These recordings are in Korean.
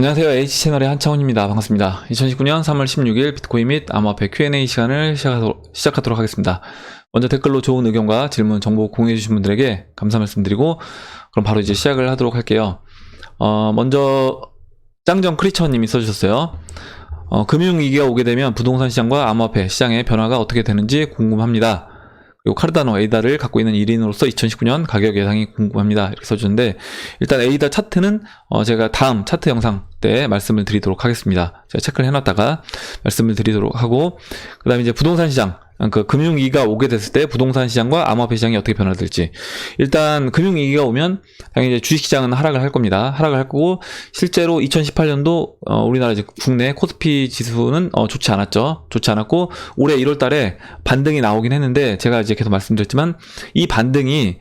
안녕하세요. H채널의 한창훈입니다. 반갑습니다. 2019년 3월 16일 비트코인 및 암호화폐 Q&A 시간을 시작하도록 하겠습니다. 먼저 댓글로 좋은 의견과 질문, 정보 공유해주신 분들에게 감사 말씀드리고 그럼 바로 이제 시작을 하도록 할게요. 먼저 짱정 크리처님이 써주셨어요. 금융위기가 오게 되면 부동산 시장과 암호화폐 시장의 변화가 어떻게 되는지 궁금합니다. 그리고 카르다노 에이다를 갖고 있는 1인으로서 2019년 가격 예상이 궁금합니다. 이렇게 써주는데, 일단 에이다 차트는 제가 다음 차트 영상 때 말씀을 드리도록 하겠습니다. 제가 체크를 해놨다가 말씀을 드리도록 하고, 그 다음에 이제 부동산 시장, 그 금융위기가 오게 됐을 때 부동산 시장과 암호화폐 시장이 어떻게 변화될지. 일단 금융위기가 오면 당연히 이제 주식시장은 하락을 할 겁니다. 하락을 할 거고, 실제로 2018년도 우리나라 이제 국내 코스피 지수는 좋지 않았죠. 좋지 않았고, 올해 1월 달에 반등이 나오긴 했는데, 제가 이제 계속 말씀드렸지만 이 반등이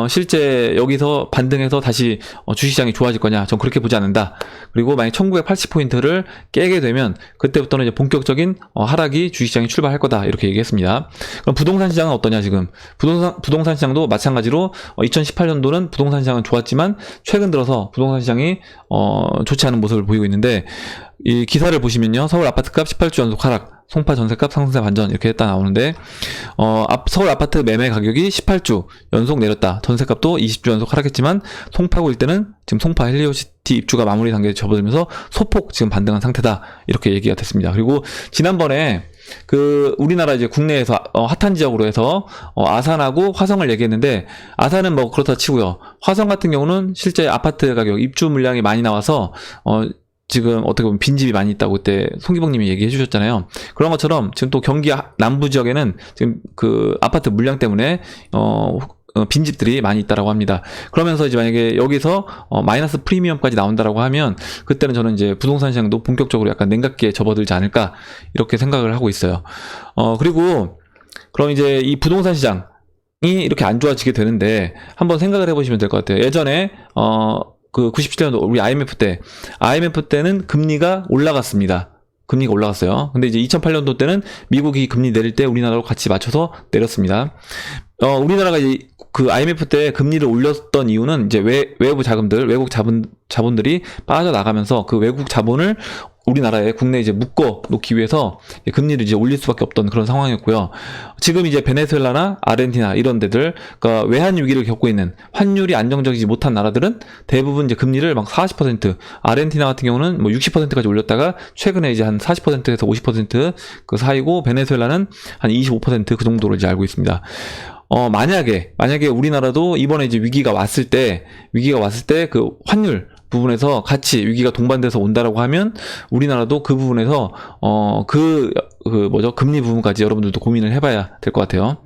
실제 여기서 반등해서 다시 주식시장이 좋아질 거냐, 전 그렇게 보지 않는다. 그리고 만약 1980포인트를 깨게 되면 그때부터는 이제 본격적인 하락이 주식시장이 출발할 거다, 이렇게 얘기했습니다. 그럼 부동산 시장은 어떠냐? 지금 부동산 시장도 마찬가지로 2018년도는 부동산 시장은 좋았지만 최근 들어서 부동산 시장이 좋지 않은 모습을 보이고 있는데, 이 기사를 보시면요, 서울 아파트값 18주 연속 하락, 송파 전세값 상승세 반전, 이렇게 딱 나오는데, 서울 아파트 매매 가격이 18주 연속 내렸다. 전세값도 20주 연속 하락했지만 송파구 일대는 지금 송파 헬리오시티 입주가 마무리 단계에 접어들면서 소폭 지금 반등한 상태다, 이렇게 얘기가 됐습니다. 그리고 지난번에 우리나라 이제 국내에서 핫한 지역으로 해서 아산하고 화성을 얘기했는데, 아산은 뭐 그렇다 치고요, 화성 같은 경우는 실제 아파트 가격, 입주 물량이 많이 나와서 지금 어떻게 보면 빈집이 많이 있다고 그때 송기봉님이 얘기해 주셨잖아요. 그런 것처럼 지금 또 경기 남부 지역에는 지금 그 아파트 물량 때문에 빈집들이 많이 있다라고 합니다. 그러면서 이제 만약에 여기서 마이너스 프리미엄까지 나온다라고 하면, 그때는 저는 이제 부동산 시장도 본격적으로 약간 냉각기에 접어들지 않을까, 이렇게 생각을 하고 있어요. 그리고 그럼 이제 이 부동산 시장이 이렇게 안 좋아지게 되는데 한번 생각을 해보시면 될 것 같아요. 예전에 97년도 우리 IMF 때는 금리가 올라갔습니다. 금리가 올라갔어요. 근데 이제 2008년도 때는 미국이 금리 내릴 때 우리나라로 같이 맞춰서 내렸습니다. 우리나라가 이제 그 IMF 때 금리를 올렸던 이유는 이제 외부 자금들, 외국 자본들이 빠져나가면서 그 외국 자본을 우리나라에 국내에 이제 묶어 놓기 위해서 금리를 이제 올릴 수밖에 없던 그런 상황이었고요. 지금 이제 베네수엘라나 아르헨티나 이런 데들, 그러니까 외환 위기를 겪고 있는, 환율이 안정적이지 못한 나라들은 대부분 이제 금리를 막 40%, 아르헨티나 같은 경우는 뭐 60%까지 올렸다가 최근에 이제 한 40%에서 50% 그 사이고, 베네수엘라는 한 25% 그 정도로 이제 알고 있습니다. 만약에 우리나라도 이번에 이제 위기가 왔을 때 그 환율 부분에서 같이 위기가 동반돼서 온다라고 하면, 우리나라도 그 부분에서 금리 부분까지 여러분들도 고민을 해봐야 될 것 같아요.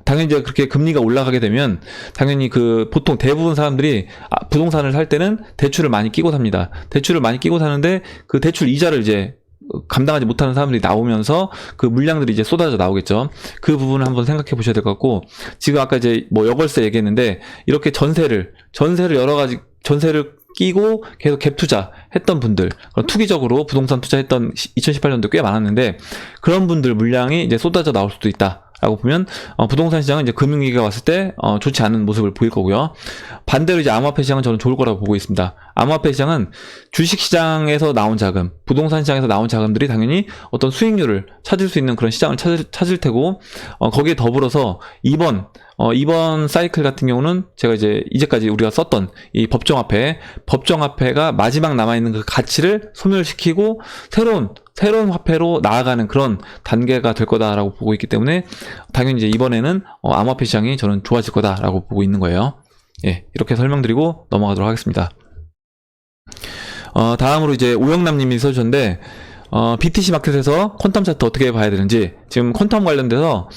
당연히 이제 그렇게 금리가 올라가게 되면 당연히 보통 대부분 사람들이 부동산을 살 때는 대출을 많이 끼고 삽니다. 대출을 많이 끼고 사는데 그 대출 이자를 이제 감당하지 못하는 사람들이 나오면서 그 물량들이 이제 쏟아져 나오겠죠. 그 부분을 한번 생각해 보셔야 될 것 같고, 지금 아까 이제 뭐 여걸세 얘기했는데, 이렇게 전세를 여러 가지 전세를 끼고 계속 갭 투자 했던 분들, 투기적으로 부동산 투자했던 2018년도 꽤 많았는데, 그런 분들 물량이 이제 쏟아져 나올 수도 있다 라고 보면, 부동산 시장은 이제 금융위기가 왔을 때 좋지 않은 모습을 보일 거고요. 반대로 이제 암호화폐 시장은 저는 좋을 거라고 보고 있습니다. 암호화폐 시장은 주식시장에서 나온 자금, 부동산 시장에서 나온 자금들이 당연히 어떤 수익률을 찾을 수 있는 그런 시장을 찾을 테고, 거기에 더불어서 이번 사이클 같은 경우는 제가 이제까지 우리가 썼던 이 법정화폐가 마지막 남아있는 그 가치를 소멸시키고 새로운 화폐로 나아가는 그런 단계가 될 거다라고 보고 있기 때문에, 당연히 이제 이번에는 암호화폐 시장이 저는 좋아질 거다라고 보고 있는 거예요. 예, 이렇게 설명드리고 넘어가도록 하겠습니다. 다음으로 이제 오영남님이 써주셨는데, BTC 마켓에서 퀀텀 차트 어떻게 봐야 되는지, 지금 퀀텀 관련돼서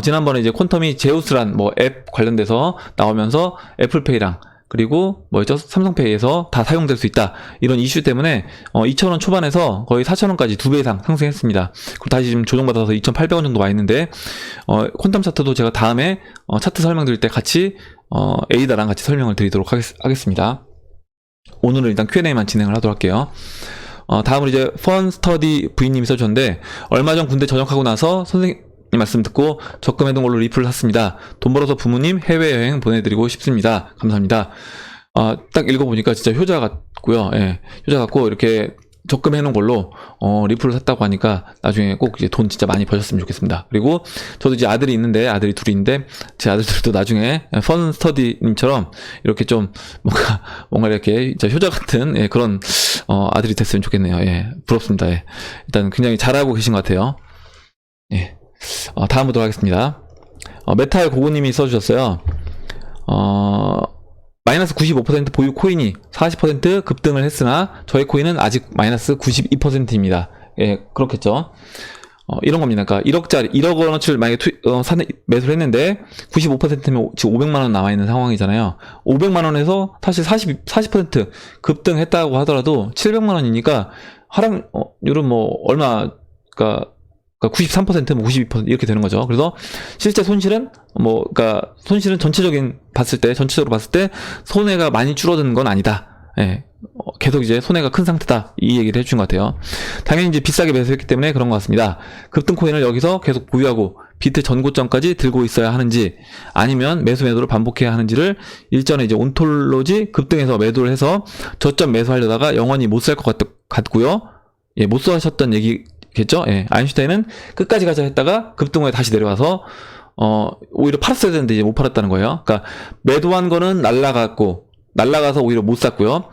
지난번에 이제 퀀텀이 제우스란 뭐 앱 관련돼서 나오면서 애플페이랑 그리고 삼성페이에서 다 사용될 수 있다, 이런 이슈 때문에 2,000원 초반에서 거의 4,000원까지 2배 이상 상승했습니다. 그리고 다시 지금 조정받아서 2,800원 정도 와 있는데, 퀀텀 차트도 제가 다음에 차트 설명드릴 때 같이 에이다랑 같이 설명을 드리도록 하겠습니다. 오늘은 일단 Q&A만 진행을 하도록 할게요. 다음으로 이제 펀스터디 부인님이 써주셨는데, 얼마 전 군대 전역하고 나서 선생님 말씀 듣고 적금해둔 걸로 리플을 샀습니다. 돈 벌어서 부모님 해외여행 보내드리고 싶습니다. 감사합니다. 딱 읽어보니까 진짜 효자 같고요. 예, 효자 같고 이렇게 적금해 놓은 걸로 리플을 샀다고 하니까 나중에 꼭 이제 돈 진짜 많이 버셨으면 좋겠습니다. 그리고 저도 이제 아들이 있는데, 아들이 둘이 있는데 제 아들들도 나중에 펀 스터디님처럼 이렇게 좀 뭔가 이렇게 진짜 효자 같은, 예, 그런 아들이 됐으면 좋겠네요. 예, 부럽습니다. 예. 일단 굉장히 잘하고 계신 것 같아요. 예. 다음 보도록 하겠습니다. 메탈 고고님이 써주셨어요. 마이너스 95% 보유 코인이 40% 급등을 했으나 저의 코인은 아직 마이너스 92%입니다. 예, 그렇겠죠. 이런 겁니다. 그러니까 1억 원어치를 만약에 매수를 했는데 95%면 지금 500만 원 남아 있는 상황이잖아요. 500만 원에서 사실 40% 급등했다고 하더라도 700만 원이니까 하락률은 뭐 얼마, 그러니까 93%, 뭐 92% 이렇게 되는 거죠. 그래서 실제 손실은 그러니까 손실은 전체적으로 봤을 때 손해가 많이 줄어드는 건 아니다. 예. 계속 이제 손해가 큰 상태다. 이 얘기를 해준 것 같아요. 당연히 이제 비싸게 매수했기 때문에 그런 것 같습니다. 급등 코인을 여기서 계속 보유하고 비트 전고점까지 들고 있어야 하는지, 아니면 매도를 반복해야 하는지를 일전에 이제 온톨로지 급등해서 매도를 해서 저점 매수하려다가 영원히 못 살 것 같고요. 예, 못 사셨던 얘기겠죠? 예, 아인슈타인은 끝까지 가자 했다가 급등 후에 다시 내려와서 오히려 팔았어야 되는데 이제 못 팔았다는 거예요. 그러니까 매도한 거는 날라가서 오히려 못 샀고요.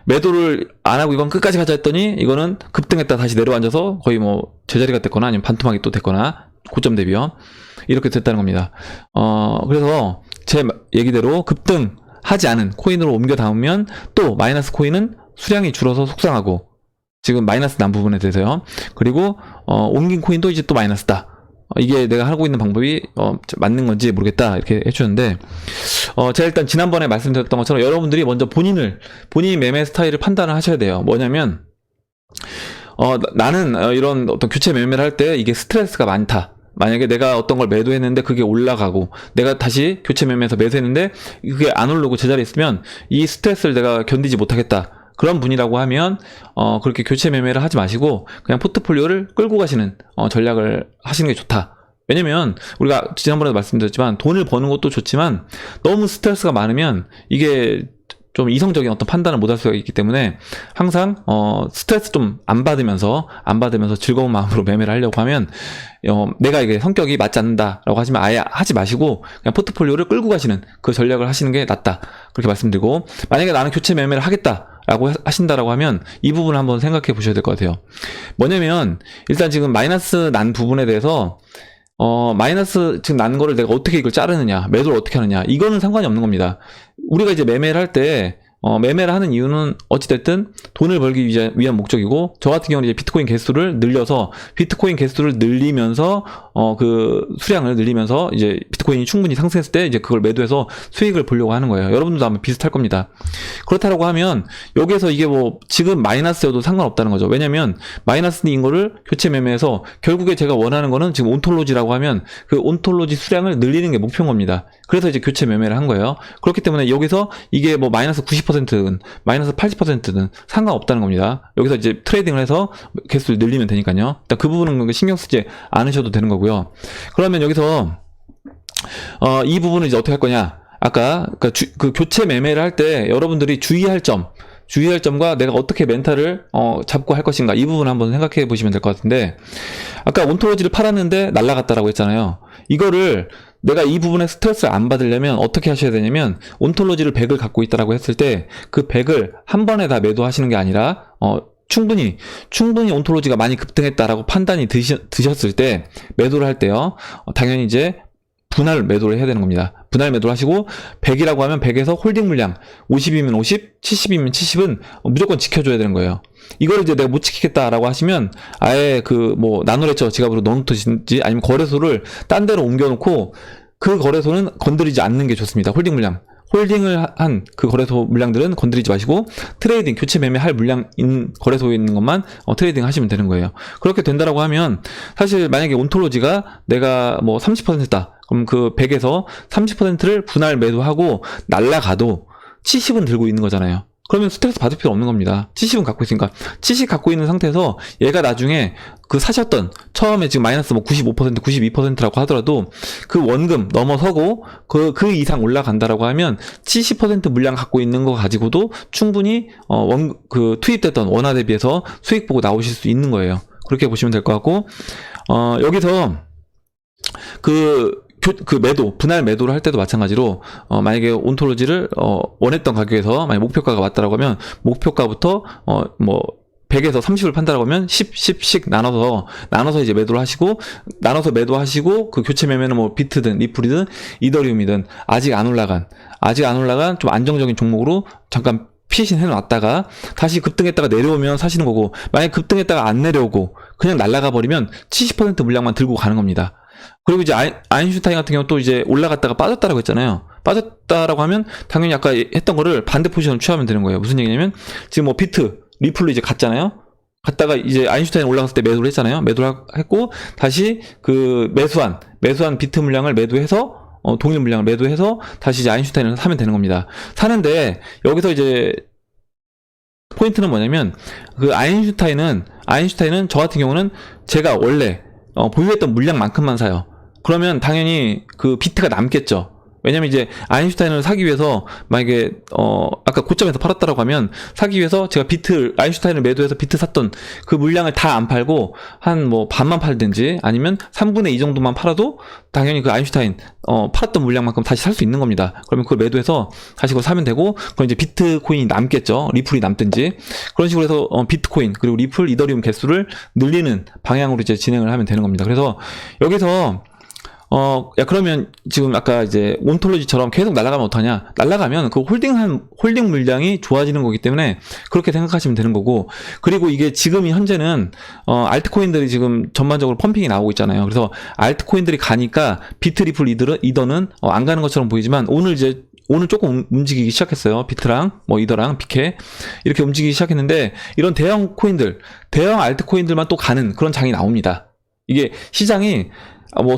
매도를 안 하고 이건 끝까지 가자 했더니 이거는 급등했다 다시 내려앉아서 거의 뭐 제자리가 됐거나 아니면 반토막이 또 됐거나 고점 대비요. 이렇게 됐다는 겁니다. 그래서 제 얘기대로 급등하지 않은 코인으로 옮겨 담으면 또 마이너스 코인은 수량이 줄어서 속상하고, 지금 마이너스 난 부분에 대해서요. 그리고 옮긴 코인도 이제 또 마이너스다. 이게 내가 하고 있는 방법이 맞는 건지 모르겠다, 이렇게 해주는데, 제가 일단 지난번에 말씀드렸던 것처럼 여러분들이 먼저 본인 매매 스타일을 판단을 하셔야 돼요. 뭐냐면 나는 이런 어떤 교체 매매를 할 때 이게 스트레스가 많다. 만약에 내가 어떤 걸 매도했는데 그게 올라가고 내가 다시 교체 매매해서 매수했는데 그게 안 오르고 제자리에 있으면 이 스트레스를 내가 견디지 못하겠다. 그런 분이라고 하면 그렇게 교체 매매를 하지 마시고 그냥 포트폴리오를 끌고 가시는 전략을 하시는 게 좋다. 왜냐면 우리가 지난번에도 말씀드렸지만 돈을 버는 것도 좋지만 너무 스트레스가 많으면 이게 좀 이성적인 어떤 판단을 못 할 수가 있기 때문에 항상 스트레스 좀 안 받으면서 즐거운 마음으로 매매를 하려고 하면 내가 이게 성격이 맞지 않는다라고 하시면 아예 하지 마시고 그냥 포트폴리오를 끌고 가시는 그 전략을 하시는 게 낫다, 그렇게 말씀드리고, 만약에 나는 교체 매매를 하겠다라고 하신다라고 하면 이 부분을 한번 생각해 보셔야 될 것 같아요. 뭐냐면 일단 지금 마이너스 난 부분에 대해서 마이너스 지금 난 거를 내가 어떻게 이걸 자르느냐, 매도를 어떻게 하느냐, 이거는 상관이 없는 겁니다. 우리가 이제 매매를 할 때 매매를 하는 이유는 어찌됐든 돈을 벌기 위한 목적이고, 저 같은 경우는 이제 비트코인 개수를 늘려서 그 수량을 늘리면서 이제 비트코인이 충분히 상승했을 때 이제 그걸 매도해서 수익을 보려고 하는 거예요. 여러분들도 아마 비슷할 겁니다. 그렇다라고 하면 여기에서 이게 뭐 지금 마이너스여도 상관없다는 거죠. 왜냐면 마이너스인 거를 교체 매매해서 결국에 제가 원하는 거는 지금 온톨로지라고 하면 그 온톨로지 수량을 늘리는 게 목표인 겁니다. 그래서 이제 교체 매매를 한 거예요. 그렇기 때문에 여기서 이게 뭐 마이너스 90%든 마이너스 80%든 상관없다는 겁니다. 여기서 이제 트레이딩을 해서 개수를 늘리면 되니까요. 일단 그 부분은 신경 쓰지 않으셔도 되는 거고요. 그러면 여기서 이 부분은 이제 어떻게 할 거냐? 아까 그 교체 매매를 할 때 여러분들이 주의할 점과 내가 어떻게 멘탈을 잡고 할 것인가, 이 부분 한번 생각해 보시면 될 것 같은데, 아까 온톨로지를 팔았는데 날라갔다라고 했잖아요. 이거를 내가 이 부분에 스트레스를 안 받으려면 어떻게 하셔야 되냐면, 온톨로지를 100을 갖고 있다라고 했을 때 그 100을 한 번에 다 매도하시는 게 아니라 충분히 온톨로지가 많이 급등했다라고 판단이 드셨을 때 매도를 할 때요, 당연히 이제 분할 매도를 해야 되는 겁니다. 분할 매도를 하시고 100이라고 하면 100에서 홀딩 물량 50이면 50, 70이면 70은 무조건 지켜줘야 되는 거예요. 이걸 이제 내가 못 지키겠다라고 하시면 아예 나노레처 지갑으로 넣어놓든지 아니면 거래소를 딴 데로 옮겨놓고 그 거래소는 건드리지 않는 게 좋습니다. 홀딩을 한 그 거래소 물량들은 건드리지 마시고 트레이딩, 교체 매매할 물량인 거래소에 있는 것만 트레이딩 하시면 되는 거예요. 그렇게 된다라고 하면 사실 만약에 온톨로지가 내가 30%다. 그럼 그 100에서 30%를 분할 매도하고 날라가도 70은 들고 있는 거잖아요. 그러면 스트레스 받을 필요 없는 겁니다. 70은 갖고 있으니까. 70 갖고 있는 상태에서 얘가 나중에 그 사셨던 처음에 지금 마이너스 뭐 95%, 92%라고 하더라도 그 원금 넘어서고 그 이상 올라간다라고 하면 70% 물량 갖고 있는 거 가지고도 충분히 투입됐던 원화 대비해서 수익 보고 나오실 수 있는 거예요. 그렇게 보시면 될 것 같고, 여기서 분할 매도를 할 때도 마찬가지로, 만약에 온톨로지를, 원했던 가격에서, 만약 목표가가 왔다라고 하면, 목표가부터, 100에서 30을 판다라고 하면 10씩 나눠서 이제 매도를 하시고, 그 교체 매매는 뭐 비트든 리플이든 이더리움이든 아직 안 올라간 좀 안정적인 종목으로 잠깐 피신 해놨다가 다시 급등했다가 내려오면 사시는 거고, 만약 급등했다가 안 내려오고 그냥 날아가 버리면 70% 물량만 들고 가는 겁니다. 그리고 이제 아인슈타인 같은 경우 또 이제 올라갔다가 빠졌다라고 했잖아요. 빠졌다라고 하면 당연히 아까 했던 거를 반대 포지션을 취하면 되는 거예요. 무슨 얘기냐면 지금 뭐 비트, 리플로 이제 갔잖아요. 갔다가 이제 아인슈타인 올라갔을 때 매도를 했잖아요. 매도를 했고 다시 그 매수한 비트 물량을 매도해서 동일 물량을 매도해서 다시 이제 아인슈타인을 사면 되는 겁니다. 사는데 여기서 이제 포인트는 뭐냐면 그 아인슈타인은 저 같은 경우는 제가 원래 보유했던 물량만큼만 사요. 그러면 당연히 그 비트가 남겠죠. 왜냐면 이제 아인슈타인을 사기 위해서 만약에 아까 고점에서 팔았다라고 하면 사기 위해서 제가 아인슈타인을 매도해서 비트 샀던 그 물량을 다 안 팔고 한 뭐 반만 팔든지 아니면 3분의 2 정도만 팔아도 당연히 그 아인슈타인 팔았던 물량만큼 다시 살 수 있는 겁니다. 그러면 그걸 매도해서 다시 그걸 사면 되고, 그럼 이제 비트코인이 남겠죠. 리플이 남든지 그런 식으로 해서 비트코인 그리고 리플, 이더리움 개수를 늘리는 방향으로 이제 진행을 하면 되는 겁니다. 그래서 여기서 그러면 지금 아까 이제 온톨로지처럼 계속 날아가면 어떠냐? 날아가면 그 홀딩 물량이 좋아지는 거기 때문에 그렇게 생각하시면 되는 거고, 그리고 이게 지금 현재는, 알트코인들이 지금 전반적으로 펌핑이 나오고 있잖아요. 그래서 알트코인들이 가니까 비트, 리플, 이더는 안 가는 것처럼 보이지만 오늘 조금 움직이기 시작했어요. 비트랑 이더랑 비케 이렇게 움직이기 시작했는데, 이런 대형 알트코인들만 또 가는 그런 장이 나옵니다. 이게 시장이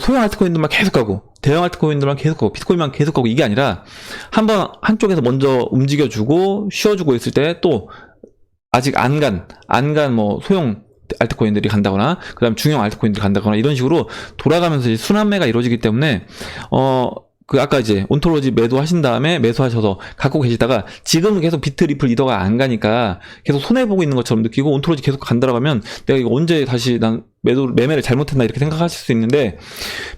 소형 알트코인들만 계속 가고 대형 알트코인들만 계속 가고 비트코인만 계속 가고 이게 아니라 한쪽에서 먼저 움직여주고 쉬어주고 있을 때 또 아직 안 간 소형 알트코인들이 간다거나 그 다음 중형 알트코인들이 간다거나 이런 식으로 돌아가면서 순환매가 이루어지기 때문에 아까 이제 온톨로지 매도하신 다음에 매수하셔서 갖고 계시다가 지금은 계속 비트, 리플, 이더가 안 가니까 계속 손해보고 있는 것처럼 느끼고 온톨로지 계속 간다라고 하면 내가 이거 언제 다시 매매를 잘못했나 이렇게 생각하실 수 있는데,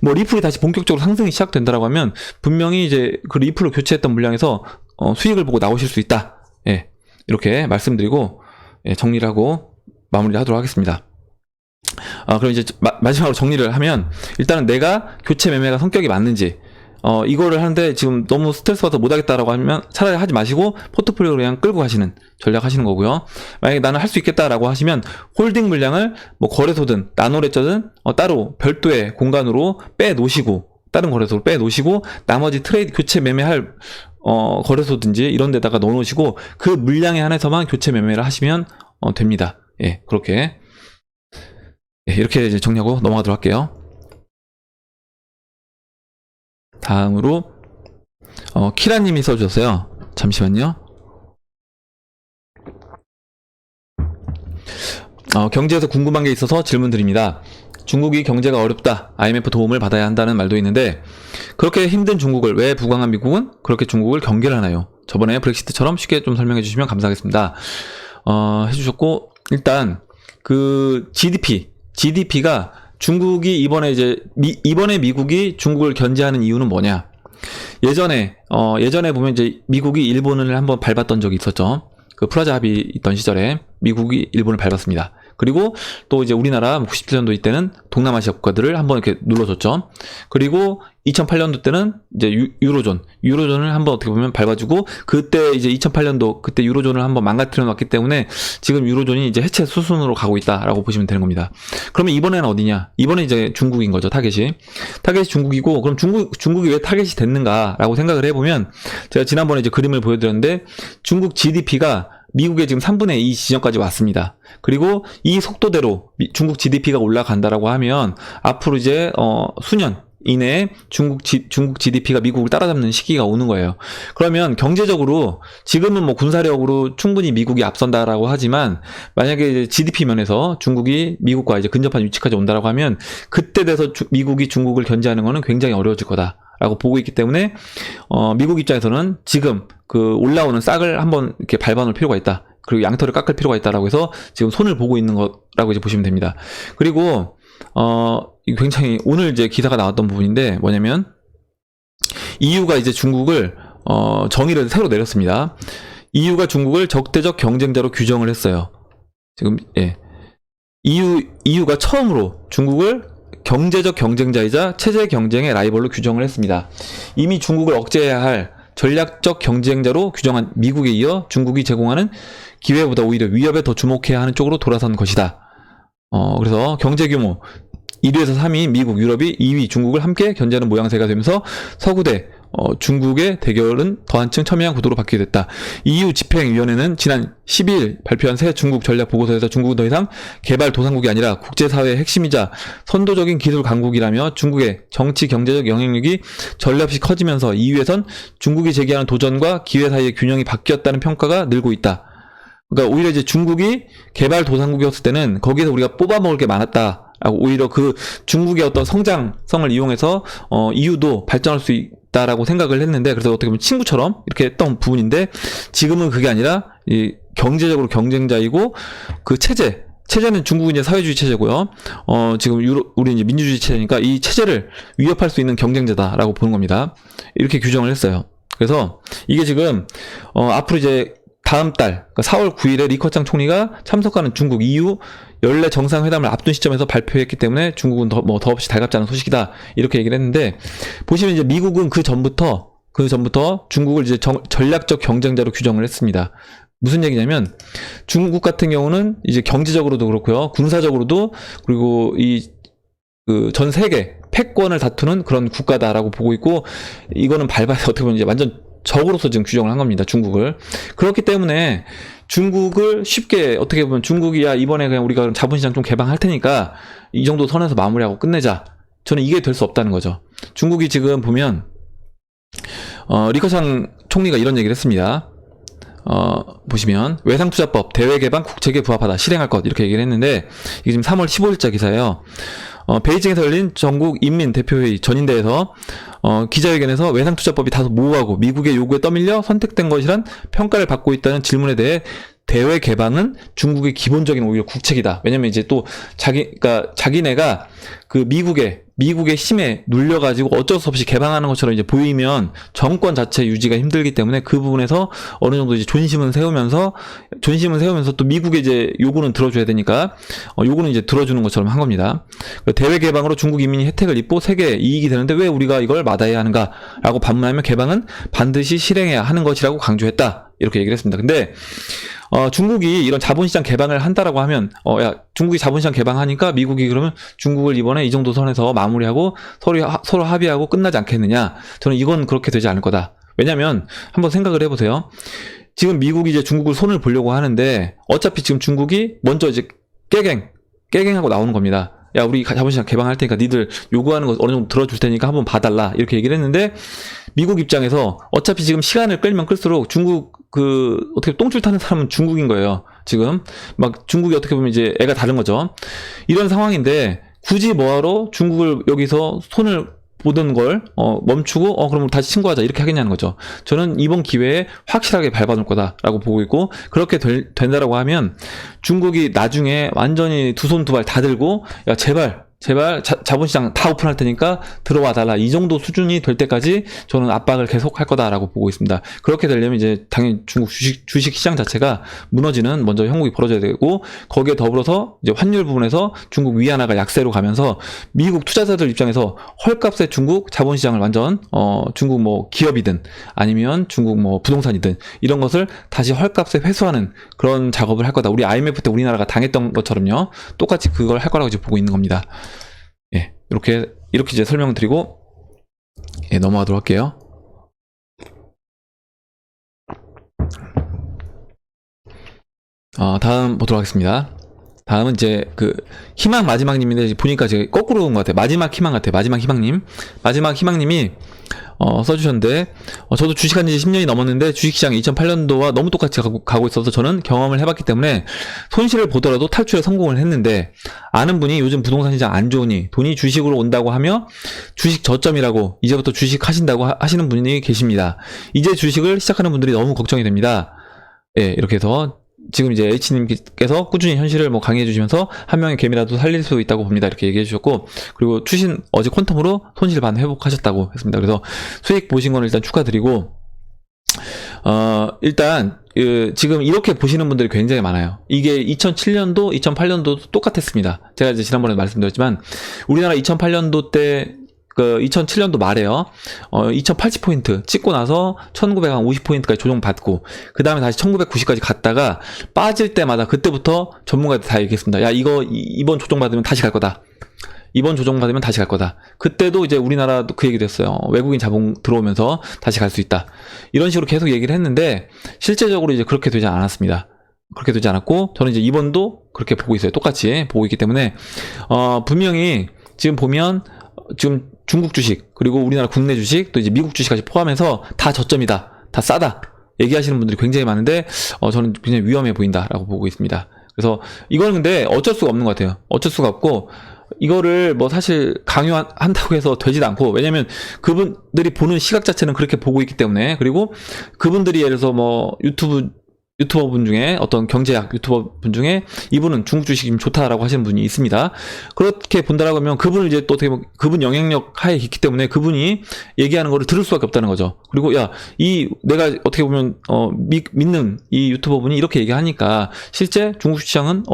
리플이 다시 본격적으로 상승이 시작된다라고 하면 분명히 이제 그 리플로 교체했던 물량에서 수익을 보고 나오실 수 있다. 예. 이렇게 말씀드리고 정리를 하고 마무리를 하도록 하겠습니다. 그럼 이제 마지막으로 정리를 하면, 일단은 내가 교체 매매가 성격이 맞는지, 이거를 하는데 지금 너무 스트레스 받아서 못하겠다라고 하면 차라리 하지 마시고 포트폴리오로 그냥 끌고 가시는 전략 하시는 거고요. 만약에 나는 할 수 있겠다라고 하시면 홀딩 물량을 거래소든 나노레저든 따로 별도의 공간으로 빼놓으시고, 다른 거래소로 빼놓으시고 나머지 트레이드 교체 매매할 거래소든지 이런 데다가 넣어놓으시고 그 물량에 한해서만 교체 매매를 하시면 됩니다. 예, 그렇게 이렇게 이제 정리하고 넘어가도록 할게요. 다음으로 키라님이 써주셨어요. 잠시만요. 경제에서 궁금한 게 있어서 질문 드립니다. 중국이 경제가 어렵다, IMF 도움을 받아야 한다는 말도 있는데 그렇게 힘든 중국을 왜 부강한 미국은 그렇게 중국을 경계를 하나요? 저번에 브렉시트처럼 쉽게 좀 설명해 주시면 감사하겠습니다. 해주셨고, 일단 그 GDP가 중국이 이번에 미국이 중국을 견제하는 이유는 뭐냐? 예전에 보면 이제 미국이 일본을 한번 밟았던 적이 있었죠. 그 프라자 합의 있던 시절에 미국이 일본을 밟았습니다. 그리고 또 이제 우리나라 97년도 이때는 동남아시아 국가들을 한번 이렇게 눌러줬죠. 그리고 2008년도 때는 이제 유로존을 한번 어떻게 보면 밟아주고, 그때 이제 2008년도 그때 유로존을 한번 망가뜨려 놨기 때문에 지금 유로존이 이제 해체 수순으로 가고 있다라고 보시면 되는 겁니다. 그러면 이번에는 어디냐? 이번에 이제 중국인 거죠. 타겟이 중국이고, 그럼 중국이 왜 타겟이 됐는가라고 생각을 해보면, 제가 지난번에 이제 그림을 보여드렸는데 중국 GDP가 미국의 지금 3분의 2 지점까지 왔습니다. 그리고 이 속도대로 중국 GDP가 올라간다라고 하면 앞으로 이제 수년 이내에 중국 GDP가 미국을 따라잡는 시기가 오는 거예요. 그러면 경제적으로 지금은 뭐 군사력으로 충분히 미국이 앞선다라고 하지만 만약에 이제 GDP 면에서 중국이 미국과 이제 근접한 위치까지 온다라고 하면 그때 돼서 미국이 중국을 견제하는 거는 굉장히 어려워질 거다라고 보고 있기 때문에 미국 입장에서는 지금 그 올라오는 싹을 한번 이렇게 밟아놓을 필요가 있다. 그리고 양털을 깎을 필요가 있다라고 해서 지금 손을 보고 있는 거라고 이제 보시면 됩니다. 그리고 굉장히 오늘 이제 기사가 나왔던 부분인데 뭐냐면 EU가 이제 중국을 정의를 새로 내렸습니다. EU가 중국을 적대적 경쟁자로 규정을 했어요. 지금 EU가 처음으로 중국을 경제적 경쟁자이자 체제 경쟁의 라이벌로 규정을 했습니다. 이미 중국을 억제해야 할 전략적 경쟁자로 규정한 미국에 이어 중국이 제공하는 기회보다 오히려 위협에 더 주목해야 하는 쪽으로 돌아선 것이다. 그래서 경제 규모 1위에서 3위 미국, 유럽이 2위 중국을 함께 견제하는 모양새가 되면서 서구 대 중국의 대결은 더 한층 첨예한 구도로 바뀌게 됐다. EU 집행위원회는 지난 12일 발표한 새 중국 전략 보고서에서 중국은 더 이상 개발 도상국이 아니라 국제사회의 핵심이자 선도적인 기술 강국이라며 중국의 정치 경제적 영향력이 전례 없이 커지면서 EU에선 중국이 제기하는 도전과 기회 사이의 균형이 바뀌었다는 평가가 늘고 있다. 그러니까 오히려 이제 중국이 개발 도상국이었을 때는 거기에서 우리가 뽑아먹을 게 많았다. 오히려 그 중국의 어떤 성장성을 이용해서 EU도 발전할 수 있다라고 생각을 했는데, 그래서 어떻게 보면 친구처럼 이렇게 했던 부분인데, 지금은 그게 아니라 이 경제적으로 경쟁자이고 그 체제는 중국은 이제 사회주의 체제고요. 지금 우리 이제 민주주의 체제니까 이 체제를 위협할 수 있는 경쟁자다라고 보는 겁니다. 이렇게 규정을 했어요. 그래서 이게 지금 앞으로 이제 다음 달, 그러니까 4월 9일에 리커창 총리가 참석하는 중국 EU 연례 정상회담을 앞둔 시점에서 발표했기 때문에 중국은 더없이 달갑지 않은 소식이다. 이렇게 얘기를 했는데, 보시면 이제 미국은 그 전부터 중국을 이제 전략적 경쟁자로 규정을 했습니다. 무슨 얘기냐면, 중국 같은 경우는 이제 경제적으로도 그렇고요, 군사적으로도, 그리고 전 세계 패권을 다투는 그런 국가다라고 보고 있고, 이거는 밟아서 어떻게 보면 이제 완전 적으로서 지금 규정을 한 겁니다. 중국을. 그렇기 때문에 중국을 쉽게, 어떻게 보면 중국이 이번에 그냥 우리가 자본시장 좀 개방할 테니까 이 정도 선에서 마무리하고 끝내자. 저는 이게 될 수 없다는 거죠. 중국이 지금 보면 리커창 총리가 이런 얘기를 했습니다. 보시면 외상투자법 대외개방 국책에 부합하다 실행할 것, 이렇게 얘기를 했는데, 이게 지금 3월 15일자 기사예요. 베이징에서 열린 전국인민대표회의 전인대에서 기자회견에서 외상투자법이 다소 모호하고 미국의 요구에 떠밀려 선택된 것이란 평가를 받고 있다는 질문에 대해 대외 개방은 중국의 기본적인 오히려 국책이다. 왜냐면 이제 또 자기네가 그 미국의 힘에 눌려가지고 어쩔 수 없이 개방하는 것처럼 이제 보이면 정권 자체 유지가 힘들기 때문에 그 부분에서 어느 정도 이제 존심은 세우면서 또 미국의 이제 요구는 들어줘야 되니까 요구는 이제 들어주는 것처럼 한 겁니다. 대외 개방으로 중국 인민이 혜택을 입고 세계에 이익이 되는데 왜 우리가 이걸 마다해야 하는가라고 반문하며 개방은 반드시 실행해야 하는 것이라고 강조했다. 이렇게 얘기를 했습니다. 근데 중국이 이런 자본시장 개방을 한다라고 하면, 중국이 자본시장 개방하니까 미국이 그러면 중국을 이번에 이 정도 선에서 마무리하고 서로 합의하고 끝나지 않겠느냐? 저는 이건 그렇게 되지 않을 거다. 왜냐면, 한번 생각을 해보세요. 지금 미국이 이제 중국을 손을 보려고 하는데, 어차피 지금 중국이 먼저 이제 깨갱하고 나오는 겁니다. 야, 우리 자본시장 개방할 테니까 니들 요구하는 거 어느 정도 들어줄 테니까 한번 봐달라. 이렇게 얘기를 했는데, 미국 입장에서 어차피 지금 시간을 끌면 끌수록 중국 어떻게 똥줄 타는 사람은 중국인 거예요. 지금 막 중국이 어떻게 보면 이제 애가 다른 거죠. 이런 상황인데 굳이 뭐하러 중국을 여기서 손을 보던 걸 멈추고 그럼 다시 친구하자 이렇게 하겠냐는 거죠. 저는 이번 기회에 확실하게 밟아놓을 거다라고 보고 있고, 그렇게 된다라고 하면 중국이 나중에 완전히 두 손 두 발 다 들고, 야 제발 자본시장 다 오픈할 테니까 들어와 달라, 이 정도 수준이 될 때까지 저는 압박을 계속 할 거다라고 보고 있습니다. 그렇게 되려면 이제 당연히 중국 주식 시장 자체가 무너지는 먼저 형국이 벌어져야 되고, 거기에 더불어서 이제 환율 부분에서 중국 위안화가 약세로 가면서 미국 투자자들 입장에서 헐값에 중국 자본시장을 완전 중국 뭐 기업이든 아니면 중국 뭐 부동산이든 이런 것을 다시 헐값에 회수하는 그런 작업을 할 거다. 우리 IMF 때 우리나라가 당했던 것처럼요. 똑같이 그걸 할 거라고 이제 보고 있는 겁니다. 예, 이렇게 이제 설명을 드리고 넘어가도록 할게요. 다음 보도록 하겠습니다. 다음은 이제 그 희망 마지막님인데 보니까 제가 거꾸로 온 것 같아요. 마지막 희망 같아요. 마지막 희망님. 마지막 희망님이 써주셨는데 저도 주식한 지 10년이 넘었는데 주식시장 2008년도와 너무 똑같이 가고 있어서 저는 경험을 해봤기 때문에 손실을 보더라도 탈출에 성공을 했는데 아는 분이 요즘 부동산 시장 안 좋으니 돈이 주식으로 온다고 하며 주식 저점이라고 이제부터 주식 하신다고 하시는 분이 계십니다. 이제 주식을 시작하는 분들이 너무 걱정이 됩니다. 예, 이렇게 해서 지금 이제 H님께서 꾸준히 현실을 뭐 강의해 주시면서 한 명의 개미라도 살릴 수 있다고 봅니다. 이렇게 얘기해 주셨고, 그리고 추신 어제 퀀텀으로 손실 반 회복하셨다고 했습니다. 그래서 수익 보신 거는 일단 축하드리고, 일단 지금 이렇게 보시는 분들이 굉장히 많아요. 이게 2007년도, 2008년도 똑같았습니다. 제가 이제 지난번에 말씀드렸지만 우리나라 2008년도 때 2007년도 말에요. 2080포인트 찍고 나서 1950포인트까지 조정받고 그 다음에 다시 1990까지 갔다가 빠질 때마다 그때부터 전문가들 다 얘기했습니다. 야, 이번 조정받으면 다시 갈 거다. 이번 조정받으면 다시 갈 거다. 그때도 이제 우리나라도 그 얘기도 했어요. 외국인 자본 들어오면서 다시 갈 수 있다. 이런 식으로 계속 얘기를 했는데 실제적으로 이제 그렇게 되지 않았습니다. 그렇게 되지 않았고 저는 이제 이번도 그렇게 보고 있어요. 똑같이 보고 있기 때문에 분명히 지금 보면 지금 중국 주식 그리고 우리나라 국내 주식 또 이제 미국 주식까지 포함해서 다 저점이다, 다 싸다 얘기하시는 분들이 굉장히 많은데 저는 굉장히 위험해 보인다라고 보고 있습니다. 그래서 이거는 근데 어쩔 수가 없는 것 같아요. 어쩔 수가 없고 이거를 뭐 사실 강요한다고 해서 되지도 않고, 왜냐면 그분들이 보는 시각 자체는 그렇게 보고 있기 때문에. 그리고 그분들이 예를 들어서 뭐 유튜버 분 중에 어떤 경제학 유튜버 분 중에 이분은 중국 주식이 좋다라고 하시는 분이 있습니다. 그렇게 본다라고 하면 그분을 이제 또 어떻게 보면 그분 영향력 하에 있기 때문에 그분이 얘기하는 거를 들을 수밖에 없다는 거죠. 그리고 내가 어떻게 보면 믿는 이 유튜버 분이 이렇게 얘기하니까 실제 중국 시장은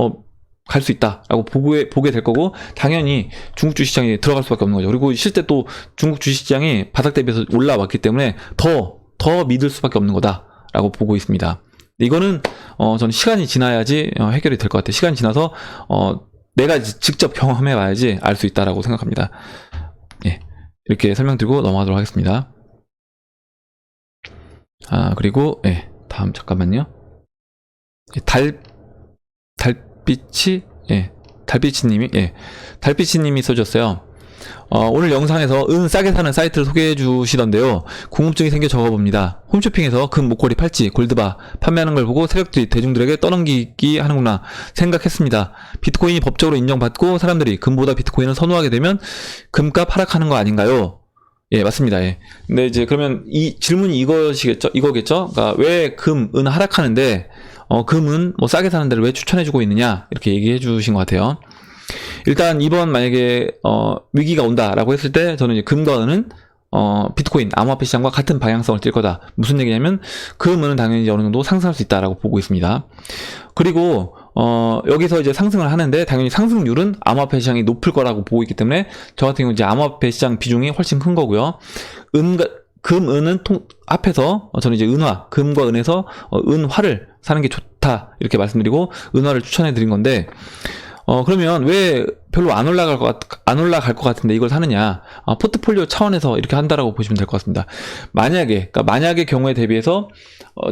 갈 수 있다라고 보게 될 거고, 당연히 중국 주식시장에 들어갈 수밖에 없는 거죠. 그리고 실제 또 중국 주식시장이 바닥 대비해서 올라왔기 때문에 더 믿을 수밖에 없는 거다라고 보고 있습니다. 이거는 저는 시간이 지나야지 해결이 될 것 같아요. 시간이 지나서 내가 직접 경험해 봐야지 알 수 있다라고 생각합니다. 예, 이렇게 설명드리고 넘어가도록 하겠습니다. 그리고 다음 잠깐만요. 달빛이님이 써줬어요. 오늘 영상에서 싸게 사는 사이트를 소개해 주시던데요. 궁금증이 생겨 적어봅니다. 홈쇼핑에서 금 목걸이 팔찌, 골드바 판매하는 걸 보고 세력들이 대중들에게 떠넘기기 하는구나 생각했습니다. 비트코인이 법적으로 인정받고 사람들이 금보다 비트코인을 선호하게 되면 금값 하락하는 거 아닌가요? 예, 맞습니다. 예. 근데 이제 그러면 이 질문이 이거겠죠? 그러니까 왜 은 하락하는데 금은 뭐 싸게 사는 데를 왜 추천해주고 있느냐, 이렇게 얘기해 주신 것 같아요. 일단 이번 만약에 위기가 온다라고 했을 때 저는 이제 금과 은은 비트코인 암호화폐 시장과 같은 방향성을 띌 거다. 무슨 얘기냐면 금은 당연히 어느 정도 상승할 수 있다라고 보고 있습니다. 그리고 여기서 이제 상승을 하는데 당연히 상승률은 암호화폐 시장이 높을 거라고 보고 있기 때문에 저 같은 경우 이제 암호화폐 시장 비중이 훨씬 큰 거고요. 금, 은은 합해서 저는 이제 금과 은에서 은화를 사는 게 좋다 이렇게 말씀드리고 은화를 추천해 드린 건데, 그러면 왜 별로 안 올라갈 것 같은데 이걸 사느냐? 포트폴리오 차원에서 이렇게 한다라고 보시면 될 것 같습니다. 만약의 경우에 대비해서,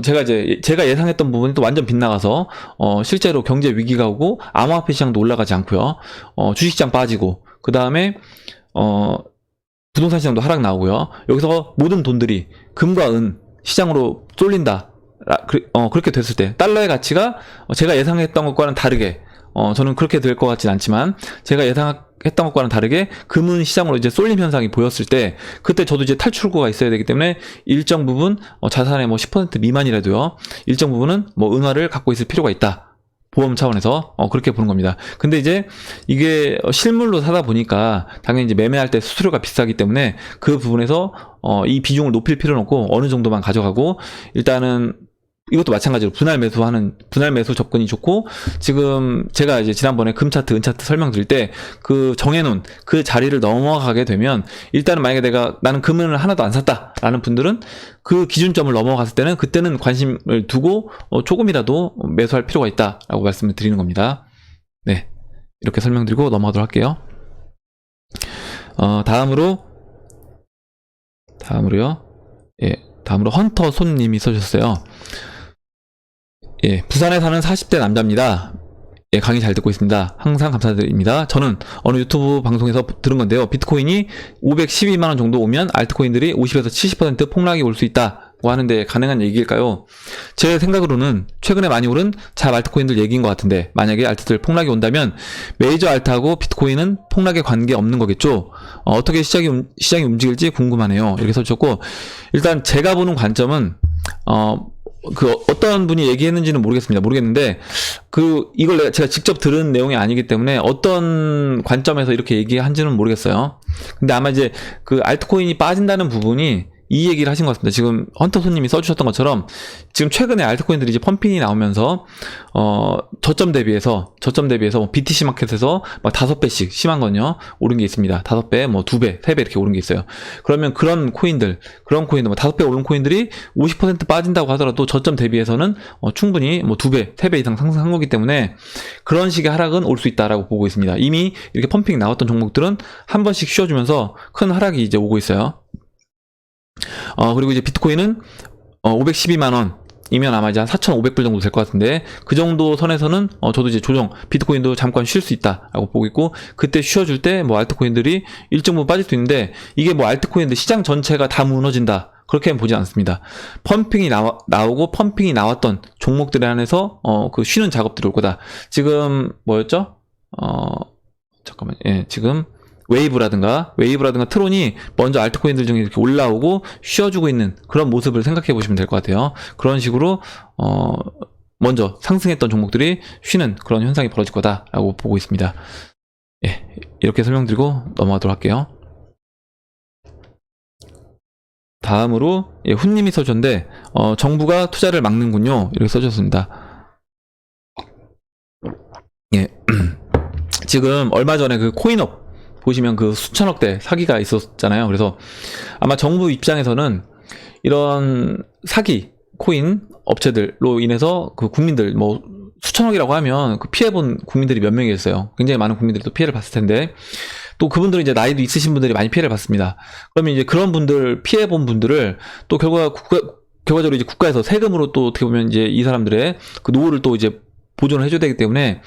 제가 예상했던 부분이 또 완전 빗나가서, 실제로 경제 위기가 오고, 암호화폐 시장도 올라가지 않고요. 주식시장 빠지고, 그 다음에, 부동산 시장도 하락 나오고요. 여기서 모든 돈들이 금과 은 시장으로 쏠린다. 그렇게 됐을 때, 달러의 가치가 제가 예상했던 것과는 다르게, 저는 그렇게 될 것 같진 않지만 제가 예상했던 것과는 다르게 금은 시장으로 이제 쏠림 현상이 보였을 때, 그때 저도 이제 탈출구가 있어야 되기 때문에 일정 부분 자산의 뭐 10% 미만이라도요, 일정 부분은 뭐 은화를 갖고 있을 필요가 있다. 보험 차원에서 그렇게 보는 겁니다. 근데 이제 이게 실물로 사다 보니까 당연히 이제 매매할 때 수수료가 비싸기 때문에 그 부분에서 이 비중을 높일 필요는 없고 어느 정도만 가져가고, 일단은 이것도 마찬가지로 분할 매수 접근이 좋고, 지금 제가 이제 지난번에 금 차트, 은 차트 설명드릴 때 그 정해놓은 그 자리를 넘어가게 되면, 일단은 만약에 나는 금은을 하나도 안 샀다라는 분들은 그 기준점을 넘어갔을 때는 그때는 관심을 두고 조금이라도 매수할 필요가 있다라고 말씀을 드리는 겁니다. 네, 이렇게 설명드리고 넘어가도록 할게요. 다음으로 헌터 손님이 써주셨어요. 예, 부산에 사는 40대 남자입니다. 예, 강의 잘 듣고 있습니다. 항상 감사드립니다. 저는 어느 유튜브 방송에서 들은 건데요. 비트코인이 512만원 정도 오면 알트코인들이 50에서 70% 폭락이 올 수 있다고 하는데 가능한 얘기일까요? 제 생각으로는 최근에 많이 오른 잡 알트코인들 얘기인 것 같은데, 만약에 알트들 폭락이 온다면 메이저 알트하고 비트코인은 폭락에 관계없는 거겠죠? 어떻게 시장이 움직일지 궁금하네요. 이렇게 써주셨고, 일단 제가 보는 관점은 어떤 분이 얘기했는지는 모르겠는데, 이걸 제가 직접 들은 내용이 아니기 때문에 어떤 관점에서 이렇게 얘기한지는 모르겠어요. 근데 아마 이제 알트코인이 빠진다는 부분이 이 얘기를 하신 것 같습니다. 지금 헌터 손님이 써주셨던 것처럼 지금 최근에 알트코인들이 이제 펌핑이 나오면서 저점 대비해서 뭐 BTC 마켓에서 막 5배씩 심한 건요 오른 게 있습니다. 5배, 뭐 2배, 3배 이렇게 오른 게 있어요. 그러면 그런 코인들 뭐 5배 오른 코인들이 50% 빠진다고 하더라도 저점 대비해서는 충분히 뭐 2배, 3배 이상 상승한 거기 때문에 그런 식의 하락은 올 수 있다라고 보고 있습니다. 이미 이렇게 펌핑 나왔던 종목들은 한 번씩 쉬어주면서 큰 하락이 이제 오고 있어요. 그리고 이제 비트코인은 512만원이면 아마 이제 한 4,500불 정도 될 것 같은데, 그 정도 선에서는 저도 이제 비트코인도 잠깐 쉴 수 있다라고 보고 있고, 그때 쉬어줄 때 뭐 알트코인들이 일정 부분 빠질 수 있는데, 이게 뭐 알트코인들 시장 전체가 다 무너진다, 그렇게는 보지 않습니다. 펌핑이 나오고 펌핑이 나왔던 종목들에 한해서 쉬는 작업들이 올 거다. 지금 뭐였죠? 잠깐만, 예, 지금 웨이브라든가 트론이 먼저 알트코인들 중에 이렇게 올라오고 쉬어주고 있는 그런 모습을 생각해 보시면 될 것 같아요. 그런 식으로 먼저 상승했던 종목들이 쉬는 그런 현상이 벌어질 거다라고 보고 있습니다. 예, 이렇게 설명드리고 넘어가도록 할게요. 다음으로 훈님이 써줬는데, 정부가 투자를 막는군요, 이렇게 써줬습니다. 예, 지금 얼마 전에 코인업 보시면 수천억대 사기가 있었잖아요. 그래서 아마 정부 입장에서는 이런 사기 코인 업체들로 인해서 국민들, 뭐 수천억이라고 하면 피해본 국민들이 몇 명이 있어요. 굉장히 많은 국민들이 또 피해를 봤을 텐데, 또 그분들은 이제 나이도 있으신 분들이 많이 피해를 봤습니다. 그러면 이제 그런 분들, 피해본 분들을 또 결과적으로 이제 국가에서 세금으로 또 어떻게 보면 이제 이 사람들의 노후를 또 이제 보존을 해줘야 되기 때문에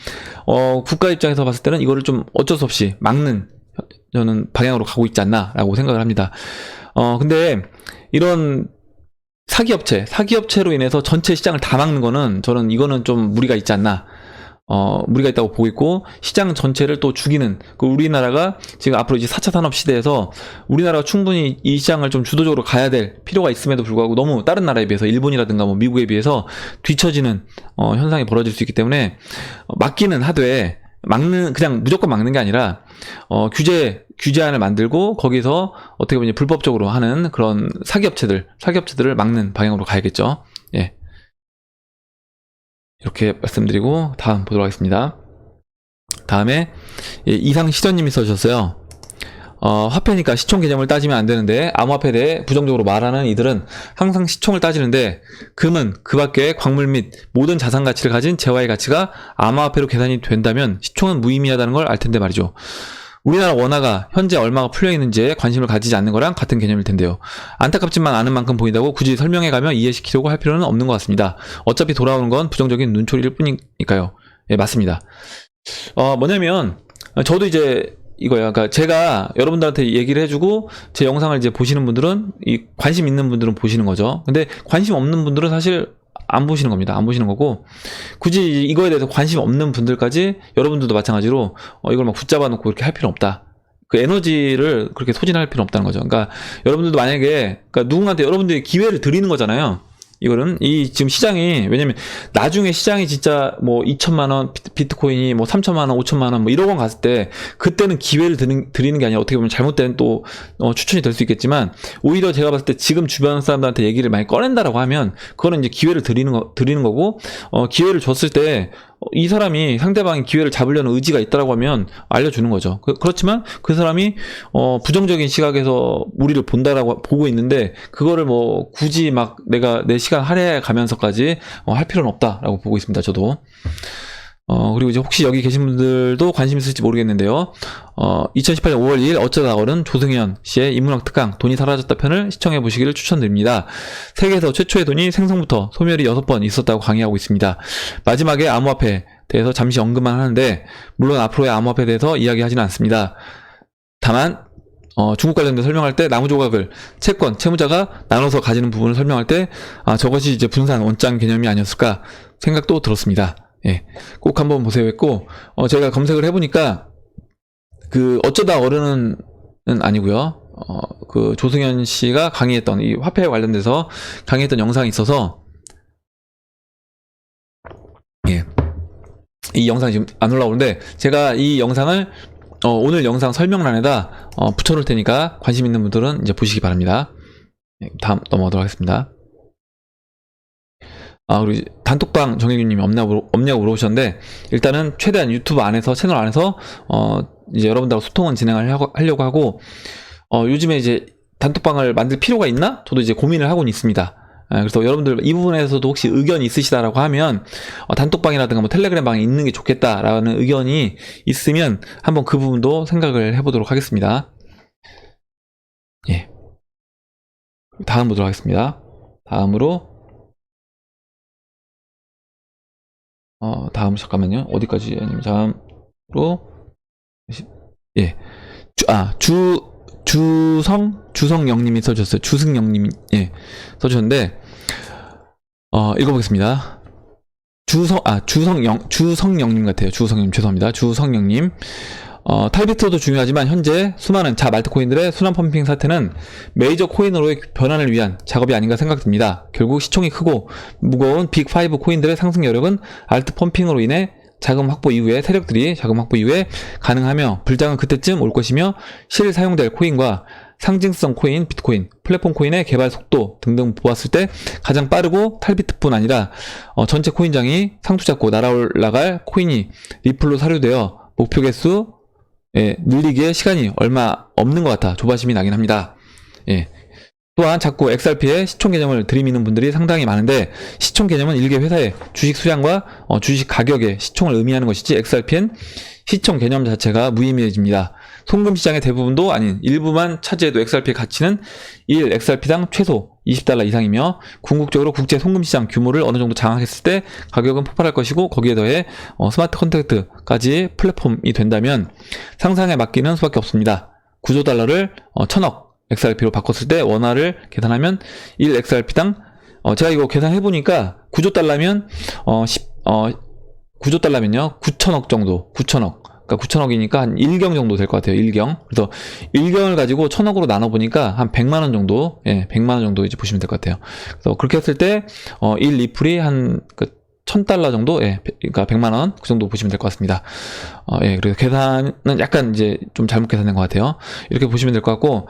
국가 입장에서 봤을 때는 이거를 좀 어쩔 수 없이 막는 저는 방향으로 가고 있지 않나라고 생각을 합니다. 근데 이런 사기업체로 인해서 전체 시장을 다 막는 거는, 저는 이거는 좀 무리가 있지 않나, 무리가 있다고 보고 있고, 시장 전체를 또 죽이는, 우리나라가 지금 앞으로 이제 4차 산업 시대에서 우리나라가 충분히 이 시장을 좀 주도적으로 가야 될 필요가 있음에도 불구하고 너무 다른 나라에 비해서, 일본이라든가 뭐 미국에 비해서 뒤처지는 현상이 벌어질 수 있기 때문에 막기는 하되, 그냥 무조건 막는 게 아니라 규제안을 만들고 거기서 어떻게 보면 불법적으로 하는 그런 사기업체들을 막는 방향으로 가야겠죠. 예, 이렇게 말씀드리고 다음 보도록 하겠습니다. 다음에 이상시전님이 써주셨어요. 화폐니까 시총 개념을 따지면 안 되는데, 암호화폐에 대해 부정적으로 말하는 이들은 항상 시총을 따지는데, 금은 그 밖에 광물 및 모든 자산 가치를 가진 재화의 가치가 암호화폐로 계산이 된다면 시총은 무의미하다는 걸 알 텐데 말이죠. 우리나라 원화가 현재 얼마가 풀려있는지에 관심을 가지지 않는 거랑 같은 개념일 텐데요. 안타깝지만 아는 만큼 보인다고 굳이 설명해가며 이해시키려고 할 필요는 없는 것 같습니다. 어차피 돌아오는 건 부정적인 눈초리일 뿐이니까요. 예, 맞습니다. 뭐냐면 저도 이제 이거예요. 그러니까 제가 여러분들한테 얘기를 해주고 제 영상을 이제 보시는 분들은, 관심 있는 분들은 보시는 거죠. 근데 관심 없는 분들은 사실 안 보시는 겁니다. 안 보시는 거고, 굳이 이거에 대해서 관심 없는 분들까지, 여러분들도 마찬가지로 이걸 막 붙잡아 놓고 이렇게 할 필요는 없다. 에너지를 그렇게 소진할 필요는 없다는 거죠. 그러니까 여러분들도 만약에, 누군가한테 여러분들이 기회를 드리는 거잖아요. 이거는 지금 시장이, 왜냐면 나중에 시장이 진짜 뭐 2천만원 비트코인이 뭐 3천만원 5천만원 뭐 1억원 갔을 때, 그때는 기회를 드리는 게 아니라 어떻게 보면 잘못된 또 추천이 될 수 있겠지만, 오히려 제가 봤을 때 지금 주변 사람들한테 얘기를 많이 꺼낸다라고 하면 그거는 이제 기회를 드리는 거고, 기회를 줬을 때 이 사람이, 상대방이 기회를 잡으려는 의지가 있다라고 하면 알려주는 거죠. 그렇지만 그 사람이 부정적인 시각에서 우리를 보고 있는데, 그거를 뭐 굳이 막 내가 내 시간 할애해 가면서까지 할 필요는 없다라고 보고 있습니다. 저도. 그리고 이제 혹시 여기 계신 분들도 관심 있을지 모르겠는데요. 2018년 5월 2일 어쩌다 어른 조승현 씨의 인문학 특강 돈이 사라졌다 편을 시청해 보시기를 추천드립니다. 세계에서 최초의 돈이 생성부터 소멸이 6번 있었다고 강의하고 있습니다. 마지막에 암호화폐 대해서 잠시 언급만 하는데, 물론 앞으로의 암호화폐에 대해서 이야기하지는 않습니다. 다만 중국 관련된 설명할 때 나무 조각을 채권, 채무자가 나눠서 가지는 부분을 설명할 때 저것이 이제 분산 원장 개념이 아니었을까 생각도 들었습니다. 예, 꼭 한번 보세요 했고, 제가 검색을 해보니까 그 어쩌다 어른은 아니고요. 그 조승현 씨가 강의했던 이 화폐에 관련돼서 강의했던 영상이 있어서, 예, 이 영상이 지금 안 올라오는데 제가 이 영상을 오늘 영상 설명란에다 붙여놓을 테니까 관심 있는 분들은 이제 보시기 바랍니다. 예, 다음 넘어가도록 하겠습니다. 우리 단톡방 정혜균님이 없냐고 물어보셨는데, 일단은 최대한 유튜브 안에서, 채널 안에서 이제 여러분들하고 소통은 진행을 하려고 하고, 요즘에 이제 단톡방을 만들 필요가 있나? 저도 이제 고민을 하고는 있습니다. 그래서 여러분들 이 부분에서도 혹시 의견이 있으시다라고 하면 단톡방이라든가 뭐 텔레그램 방에 있는 게 좋겠다라는 의견이 있으면 한번 그 부분도 생각을 해보도록 하겠습니다. 예. 다음 보도록 하겠습니다. 다음으로 잠깐만요. 어디까지? 아니면 다음으로, 예. 주성영님이 써주셨어요. 주승영님이, 예, 써주셨는데, 읽어보겠습니다. 주성영님 같아요. 주성님, 죄송합니다. 주성영님. 탈비트도 중요하지만 현재 수많은 말트코인들의 순환 펌핑 사태는 메이저 코인으로의 변환을 위한 작업이 아닌가 생각됩니다. 결국 시총이 크고 무거운 빅5 코인들의 상승 여력은 알트 펌핑으로 인해 세력들이 자금 확보 이후에 가능하며, 불장은 그때쯤 올 것이며, 실사용될 코인과 상징성 코인, 비트코인, 플랫폼 코인의 개발 속도 등등 보았을 때 가장 빠르고 탈비트뿐 아니라 전체 코인장이 상투 잡고 날아올라갈 코인이 리플로 사료되어 목표 개수 늘리기에 시간이 얼마 없는 것 같아 조바심이 나긴 합니다. 예. 또한 자꾸 XRP의 시총 개념을 들이미는 분들이 상당히 많은데, 시총 개념은 일개 회사의 주식 수량과 주식 가격의 시총을 의미하는 것이지, XRP는 시총 개념 자체가 무의미해집니다. 송금 시장의 대부분도 아닌 일부만 차지해도 XRP의 가치는 1 XRP당 최소 $20 이상이며, 궁극적으로 국제 송금 시장 규모를 어느 정도 장악했을 때 가격은 폭발할 것이고, 거기에 더해 스마트 컨트랙트까지 플랫폼이 된다면 상상에 맡기는 수밖에 없습니다. 9조 달러를 1000억 XRP로 바꿨을 때 원화를 계산하면 1 XRP당 제가 이거 계산해보니까 9조 달러면 9조 달러면요 9천억 정도, 9천억, 그러니까 9천억이니까 한 1경 정도 될 것 같아요. 1경. 그래서 1경을 가지고 1000억으로 나눠보니까 한 100만원 정도, 100만원 정도 이제 보시면 될 것 같아요. 그래서 그렇게 했을 때 1 리플이 한 1000달러 정도, 그러니까 100만원 그 정도 보시면 될 것 같습니다. 그래서 계산은 약간 이제 좀 잘못 계산된 것 같아요. 이렇게 보시면 될 것 같고,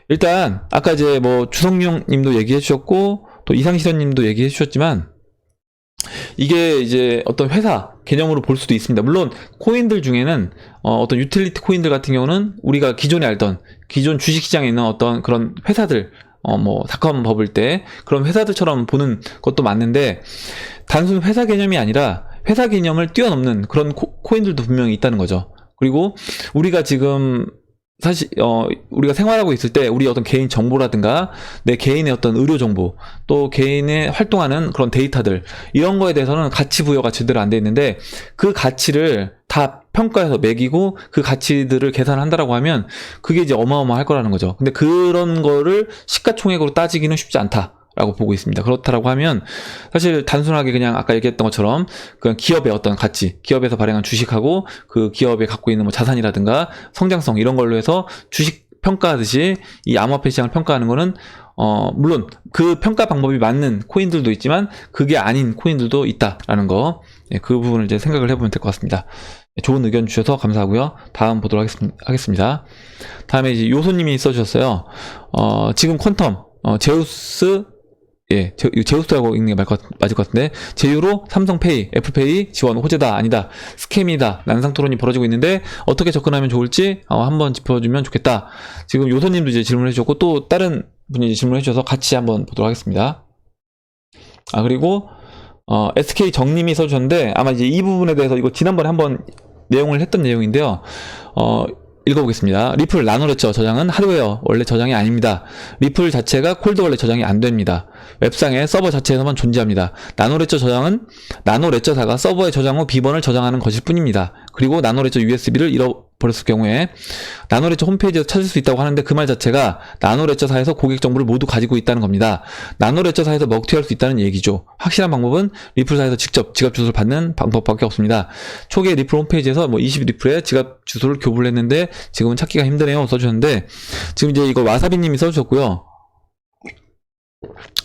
일단 아까 이제 뭐 주성용 님도 얘기해 주셨고, 또 이상시선 님도 얘기해 주셨지만, 이게 이제 어떤 회사 개념으로 볼 수도 있습니다. 물론 코인들 중에는 어떤 유틸리티 코인들 같은 경우는 우리가 기존에 알던 기존 주식시장에 있는 어떤 그런 회사들, 뭐 닷컴 버블 때 그런 회사들처럼 보는 것도 맞는데, 단순 회사 개념이 아니라 회사 개념을 뛰어넘는 그런 코인들도 분명히 있다는 거죠. 그리고 우리가 지금 사실 우리가 생활하고 있을 때 우리 어떤 개인 정보라든가 내 개인의 어떤 의료 정보, 또 개인의 활동하는 그런 데이터들, 이런 거에 대해서는 가치 부여가 제대로 안 돼 있는데, 그 가치를 다 평가해서 매기고 그 가치들을 계산한다라고 하면 그게 이제 어마어마할 거라는 거죠. 근데 그런 거를 시가총액으로 따지기는 쉽지 않다 라고 보고 있습니다. 그렇다라고 하면 사실 단순하게 그냥 아까 얘기했던 것처럼 그냥 기업의 어떤 가치, 기업에서 발행한 주식하고 그 기업에 갖고 있는 뭐 자산이라든가 성장성, 이런 걸로 해서 주식 평가하듯이 이 암호화폐 시장을 평가하는 거는 물론 그 평가 방법이 맞는 코인들도 있지만 그게 아닌 코인들도 있다라는 거, 그 부분을 이제 생각을 해보면 될 것 같습니다. 좋은 의견 주셔서 감사하고요. 다음 보도록 하겠습니다. 다음에 이제 요소님이 써주셨어요. 지금 퀀텀 제우스, 제우스라고 읽는 게 맞을 것 같은데, 제휴로 삼성페이, 애플페이 지원 호재다 아니다, 스캠이다, 난상 토론이 벌어지고 있는데 어떻게 접근하면 좋을지 한번 짚어주면 좋겠다. 지금 요소님도 이제 질문해 주셨고, 또 다른 분이 질문해 주셔서 같이 한번 보도록 하겠습니다. 그리고 SK 정님이 써주셨는데, 아마 이제 이 부분에 대해서 이거 지난번에 한번 내용을 했던 내용인데요. 읽어보겠습니다. 리플 나노레저 저장은 하드웨어 원래 저장이 아닙니다. 리플 자체가 콜드 원래 저장이 안 됩니다. 웹상의 서버 자체에서만 존재합니다. 나노레저 저장은 나노레저사가 서버에 저장 후 비번을 저장하는 것일 뿐입니다. 그리고 나노레저 USB를 잃어버렸을 경우에 나노레저 홈페이지에서 찾을 수 있다고 하는데 그 말 자체가 나노레저사에서 고객 정보를 모두 가지고 있다는 겁니다. 나노레저사에서 먹튀할 수 있다는 얘기죠. 확실한 방법은 리플사에서 직접 지갑 주소를 받는 방법밖에 없습니다. 초기에 리플 홈페이지에서 20리플에 지갑 주소를 교부를 했는데 지금은 찾기가 힘드네요 써주셨는데, 지금 이제 이거 와사비님이 써주셨고요.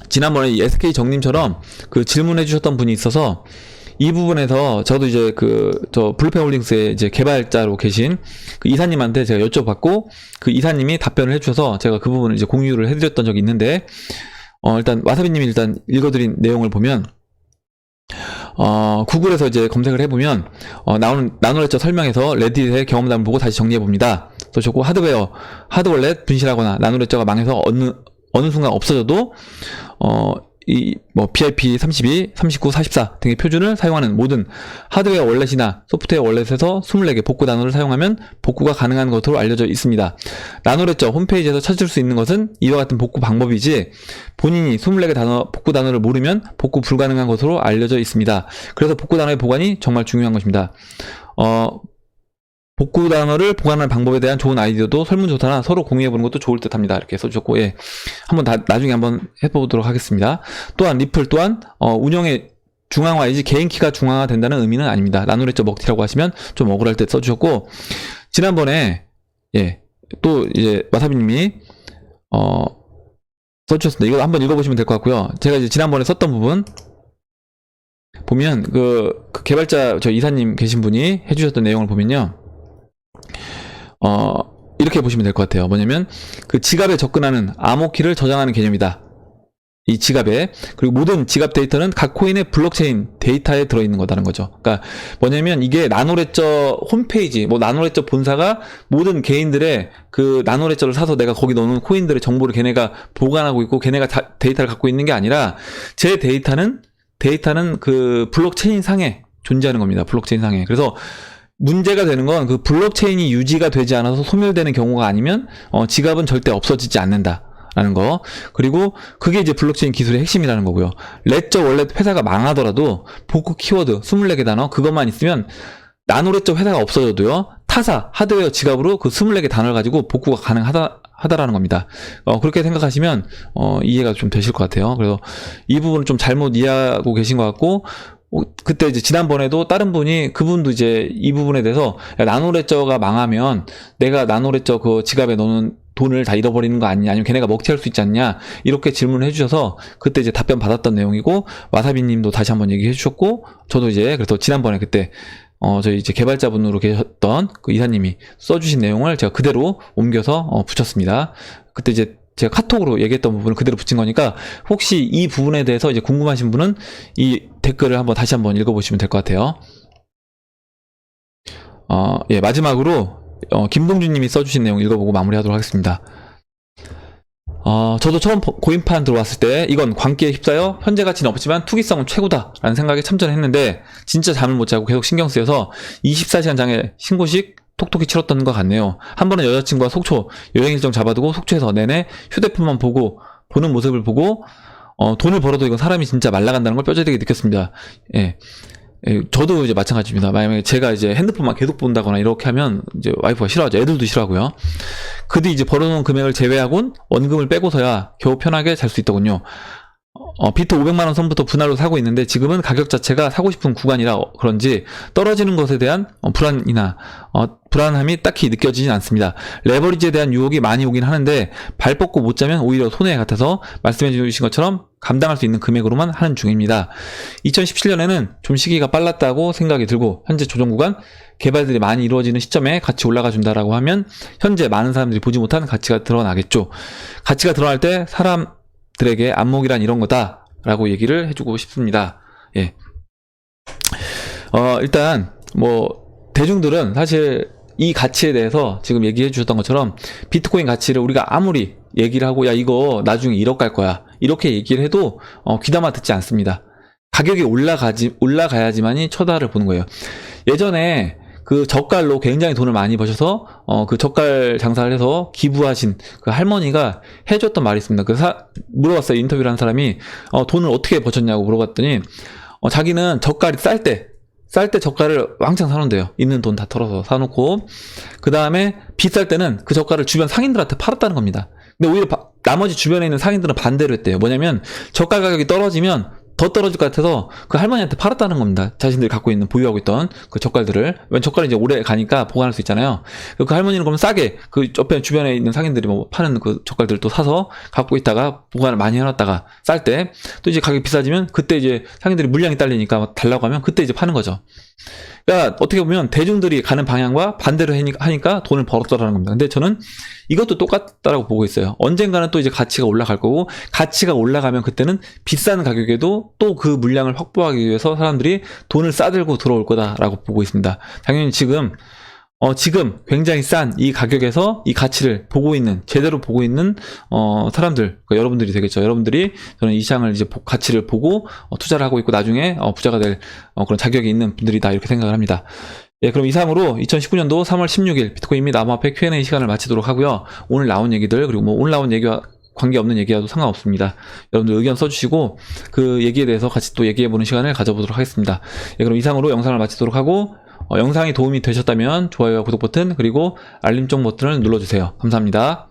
지난번에 이 SK 정님처럼 그 질문해 주셨던 분이 있어서 이 부분에서 저도 이제 저 블루펜 홀딩스의 이제 개발자로 계신 그 이사님한테 제가 여쭤봤고, 그 이사님이 답변을 해주셔서 제가 그 부분을 이제 공유를 해드렸던 적이 있는데, 일단 와사비님이 일단 읽어드린 내용을 보면, 구글에서 이제 검색을 해보면, 나오는 나노레저 설명에서 레딧의 경험담을 보고 다시 정리해봅니다. 그리고 하드월렛 분실하거나 나노레저가 망해서 어느 순간 없어져도, BIP 32, 39, 44 등의 표준을 사용하는 모든 하드웨어 월렛이나 소프트웨어 월렛에서 24개 복구 단어를 사용하면 복구가 가능한 것으로 알려져 있습니다. 나노레저 홈페이지에서 찾을 수 있는 것은 이와 같은 복구 방법이지, 본인이 24개 복구 단어를 모르면 복구 불가능한 것으로 알려져 있습니다. 그래서 복구 단어의 보관이 정말 중요한 것입니다. 복구 단어를 보관하는 방법에 대한 좋은 아이디어도 설문조사나 서로 공유해보는 것도 좋을 듯 합니다. 이렇게 써주셨고, 예. 나중에 한번 해보도록 하겠습니다. 또한 리플 또한, 운영의 중앙화이지 개인키가 중앙화 된다는 의미는 아닙니다. 나노레저 먹튀라고 하시면 좀 억울할 때 써주셨고, 지난번에, 예. 또 이제 와사비님이, 써주셨습니다. 이거 한번 읽어보시면 될 것 같고요. 제가 이제 지난번에 썼던 부분, 보면, 그 개발자, 저 이사님 계신 분이 해주셨던 내용을 보면요. 이렇게 보시면 될 것 같아요. 뭐냐면, 그 지갑에 접근하는 암호키를 저장하는 개념이다. 이 지갑에. 그리고 모든 지갑 데이터는 각 코인의 블록체인 데이터에 들어있는 거다는 거죠. 그러니까 뭐냐면, 이게 나노레저 홈페이지, 나노레저 본사가 모든 개인들의 그 나노레저를 사서 내가 거기 넣어놓은 코인들의 정보를 걔네가 보관하고 있고, 걔네가 데이터를 갖고 있는 게 아니라, 제 데이터는 그 블록체인 상에 존재하는 겁니다. 블록체인 상에. 그래서 문제가 되는 건 그 블록체인이 유지가 되지 않아서 소멸되는 경우가 아니면 지갑은 절대 없어지지 않는다라는 거. 그리고 그게 이제 블록체인 기술의 핵심이라는 거고요. 레저 원래 회사가 망하더라도 복구 키워드 24개 단어 그것만 있으면 나노레저 회사가 없어져도요, 타사 하드웨어 지갑으로 그 24개 단어를 가지고 복구가 가능하다라는 겁니다. 그렇게 생각하시면 이해가 좀 되실 것 같아요. 그래서 이 부분을 좀 잘못 이해하고 계신 것 같고, 그때 이제 지난번에도 다른 분이, 그분도 이제 이 부분에 대해서, 야, 나노레저가 망하면 내가 나노레저 그 지갑에 넣는 돈을 다 잃어버리는 거 아니냐, 아니면 걔네가 먹튀할 수 있지 않냐, 이렇게 질문을 해주셔서 그때 이제 답변 받았던 내용이고, 와사비님도 다시 한번 얘기해 주셨고, 저도 이제 그래서 지난번에 그때 저희 이제 개발자분으로 계셨던 그 이사님이 써주신 내용을 제가 그대로 옮겨서 붙였습니다. 그때 이제 제가 카톡으로 얘기했던 부분을 그대로 붙인 거니까, 혹시 이 부분에 대해서 이제 궁금하신 분은 이 댓글을 다시 한번 읽어보시면 될 것 같아요. 예, 마지막으로 김동준님이 써주신 내용 읽어보고 마무리하도록 하겠습니다. 저도 처음 고인판 들어왔을 때 이건 광기에 휩싸여 현재 가치는 없지만 투기성은 최고다 라는 생각에 참전했는데, 진짜 잠을 못 자고 계속 신경 쓰여서 24시간 장애 신고식 톡톡히 치렀던 것 같네요. 한 번은 여자친구와 속초 여행 일정 잡아두고 속초에서 내내 휴대폰만 보는 모습을 보고, 돈을 벌어도 이건 사람이 진짜 말라간다는 걸 뼈저리게 느꼈습니다. 예. 저도 이제 마찬가지입니다. 만약에 제가 이제 핸드폰만 계속 본다거나 이렇게 하면 이제 와이프가 싫어하죠. 애들도 싫어하고요. 그 뒤 이제 벌어놓은 금액을 제외하곤 원금을 빼고서야 겨우 편하게 잘 수 있더군요. 비트 500만원 선부터 분할로 사고 있는데, 지금은 가격 자체가 사고 싶은 구간이라 그런지 떨어지는 것에 대한 불안함이 딱히 느껴지진 않습니다. 레버리지에 대한 유혹이 많이 오긴 하는데 발 뻗고 못 자면 오히려 손해 같아서 말씀해 주신 것처럼 감당할 수 있는 금액으로만 하는 중입니다. 2017년에는 좀 시기가 빨랐다고 생각이 들고, 현재 조정 구간 개발들이 많이 이루어지는 시점에 같이 올라가 준다라고 하면 현재 많은 사람들이 보지 못한 가치가 드러나겠죠. 가치가 드러날 때 사람들에게 안목이란 이런 거다 라고 얘기를 해주고 싶습니다. 예. 일단 대중들은 사실 이 가치에 대해서 지금 얘기해 주셨던 것처럼 비트코인 가치를 우리가 아무리 얘기를 하고, 야 이거 나중에 1억 갈 거야 이렇게 얘기를 해도 귀담아 듣지 않습니다. 가격이 올라가야지만이 쳐다를 보는 거예요. 예전에 그 젓갈로 굉장히 돈을 많이 버셔서 그 젓갈 장사를 해서 기부하신 그 할머니가 해줬던 말이 있습니다. 물어봤어요. 인터뷰를 한 사람이 돈을 어떻게 버셨냐고 물어봤더니 자기는 젓갈이 쌀 때 젓갈을 왕창 사놓는데요. 있는 돈 다 털어서 사놓고 그 다음에 비쌀 때는 그 젓갈을 주변 상인들한테 팔았다는 겁니다. 근데 오히려 나머지 주변에 있는 상인들은 반대로 했대요. 뭐냐면 젓갈 가격이 떨어지면 더 떨어질 것 같아서 그 할머니한테 팔았다는 겁니다. 자신들이 보유하고 있던 그 젓갈들을. 왜냐면 젓갈이 이제 오래 가니까 보관할 수 있잖아요. 그 할머니는 그럼 싸게 그 옆에 주변에 있는 상인들이 뭐 파는 그 젓갈들 또 사서 갖고 있다가 보관을 많이 해놨다가 쌀 때 또 이제 가격이 비싸지면 그때 이제 상인들이 물량이 딸리니까 달라고 하면 그때 이제 파는 거죠. 그러니까 어떻게 보면 대중들이 가는 방향과 반대로 하니까 돈을 벌었다라는 겁니다. 근데 저는 이것도 똑같다라고 보고 있어요. 언젠가는 또 이제 가치가 올라갈 거고, 가치가 올라가면 그때는 비싼 가격에도 또 그 물량을 확보하기 위해서 사람들이 돈을 싸들고 들어올 거다라고 보고 있습니다. 당연히 지금 굉장히 싼 이 가격에서 이 가치를 제대로 보고 있는, 사람들, 그러니까 여러분들이 되겠죠. 여러분들이 저는 이 시장을 이제 가치를 보고, 투자를 하고 있고, 나중에, 부자가 될, 그런 자격이 있는 분들이다, 이렇게 생각을 합니다. 예, 그럼 이상으로 2019년도 3월 16일 비트코인 및 암호화폐 Q&A 시간을 마치도록 하고요. 오늘 나온 얘기들, 그리고 뭐 오늘 나온 얘기와 관계없는 얘기와도 상관없습니다. 여러분들 의견 써주시고, 그 얘기에 대해서 같이 또 얘기해보는 시간을 가져보도록 하겠습니다. 예, 그럼 이상으로 영상을 마치도록 하고, 영상이 도움이 되셨다면 좋아요와 구독 버튼 그리고 알림종 버튼을 눌러주세요. 감사합니다.